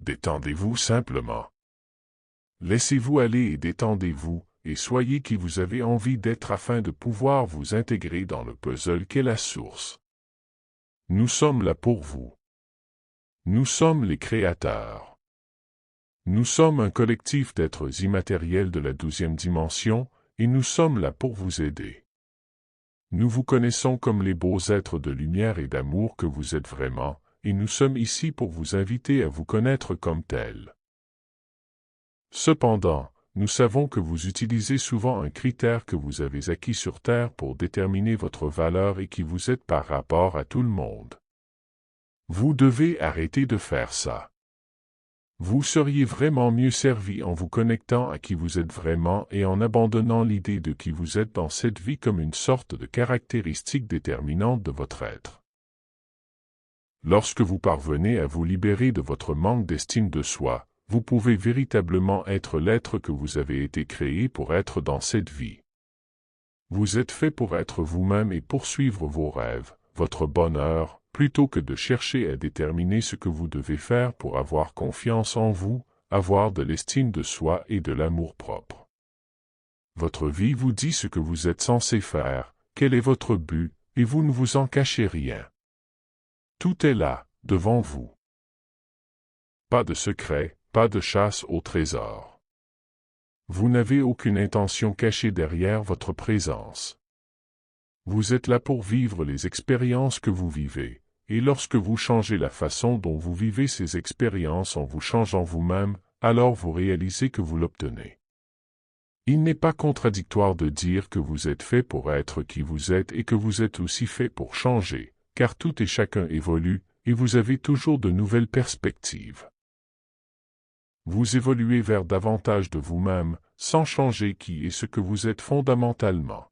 Détendez-vous simplement. Laissez-vous aller et détendez-vous, et soyez qui vous avez envie d'être afin de pouvoir vous intégrer dans le puzzle qu'est la source. Nous sommes là pour vous. Nous sommes les créateurs. Nous sommes un collectif d'êtres immatériels de la 12e dimension, et nous sommes là pour vous aider. Nous vous connaissons comme les beaux êtres de lumière et d'amour que vous êtes vraiment, et nous sommes ici pour vous inviter à vous connaître comme tel. Cependant, nous savons que vous utilisez souvent un critère que vous avez acquis sur Terre pour déterminer votre valeur et qui vous êtes par rapport à tout le monde. Vous devez arrêter de faire ça. Vous seriez vraiment mieux servi en vous connectant à qui vous êtes vraiment et en abandonnant l'idée de qui vous êtes dans cette vie comme une sorte de caractéristique déterminante de votre être. Lorsque vous parvenez à vous libérer de votre manque d'estime de soi, vous pouvez véritablement être l'être que vous avez été créé pour être dans cette vie. Vous êtes fait pour être vous-même et poursuivre vos rêves, votre bonheur, plutôt que de chercher à déterminer ce que vous devez faire pour avoir confiance en vous, avoir de l'estime de soi et de l'amour-propre. Votre vie vous dit ce que vous êtes censé faire, quel est votre but, et vous ne vous en cachez rien. Tout est là, devant vous. Pas de secret, pas de chasse au trésor. Vous n'avez aucune intention cachée derrière votre présence. Vous êtes là pour vivre les expériences que vous vivez, et lorsque vous changez la façon dont vous vivez ces expériences en vous changeant vous-même, alors vous réalisez que vous l'obtenez. Il n'est pas contradictoire de dire que vous êtes fait pour être qui vous êtes et que vous êtes aussi fait pour changer, car tout et chacun évolue, et vous avez toujours de nouvelles perspectives. Vous évoluez vers davantage de vous-même, sans changer qui et ce que vous êtes fondamentalement.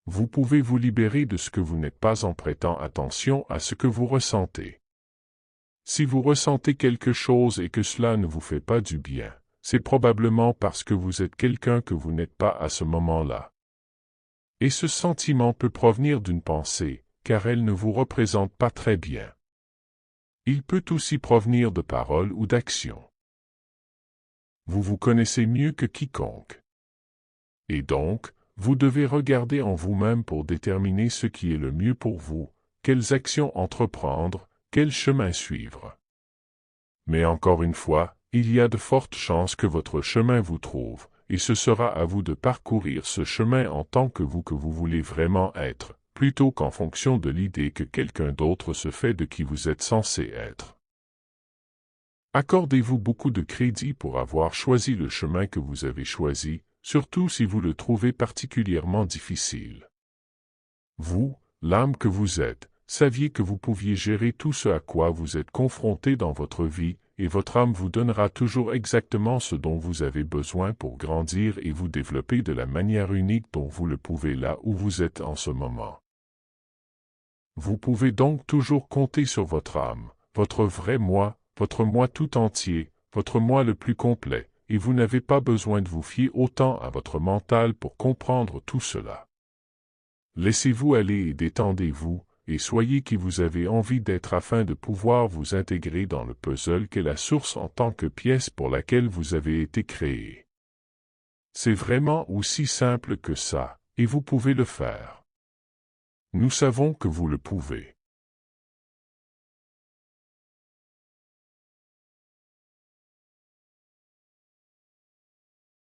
Vous pouvez vous libérer de ce que vous n'êtes pas en prêtant attention à ce que vous ressentez. Si vous ressentez quelque chose et que cela ne vous fait pas du bien, c'est probablement parce que vous êtes quelqu'un que vous n'êtes pas à ce moment-là. Et ce sentiment peut provenir d'une pensée, car elle ne vous représente pas très bien. Il peut aussi provenir de paroles ou d'actions. Vous vous connaissez mieux que quiconque. Et donc, vous devez regarder en vous-même pour déterminer ce qui est le mieux pour vous, quelles actions entreprendre, quel chemin suivre. Mais encore une fois, il y a de fortes chances que votre chemin vous trouve, et ce sera à vous de parcourir ce chemin en tant que vous voulez vraiment être, plutôt qu'en fonction de l'idée que quelqu'un d'autre se fait de qui vous êtes censé être. Accordez-vous beaucoup de crédit pour avoir choisi le chemin que vous avez choisi, surtout si vous le trouvez particulièrement difficile. Vous, l'âme que vous êtes, saviez que vous pouviez gérer tout ce à quoi vous êtes confronté dans votre vie, et votre âme vous donnera toujours exactement ce dont vous avez besoin pour grandir et vous développer de la manière unique dont vous le pouvez là où vous êtes en ce moment. Vous pouvez donc toujours compter sur votre âme, votre vrai moi, votre moi tout entier, votre moi le plus complet, et vous n'avez pas besoin de vous fier autant à votre mental pour comprendre tout cela. Laissez-vous aller et détendez-vous, et soyez qui vous avez envie d'être afin de pouvoir vous intégrer dans le puzzle qu'est la source en tant que pièce pour laquelle vous avez été créé. C'est vraiment aussi simple que ça, et vous pouvez le faire. Nous savons que vous le pouvez.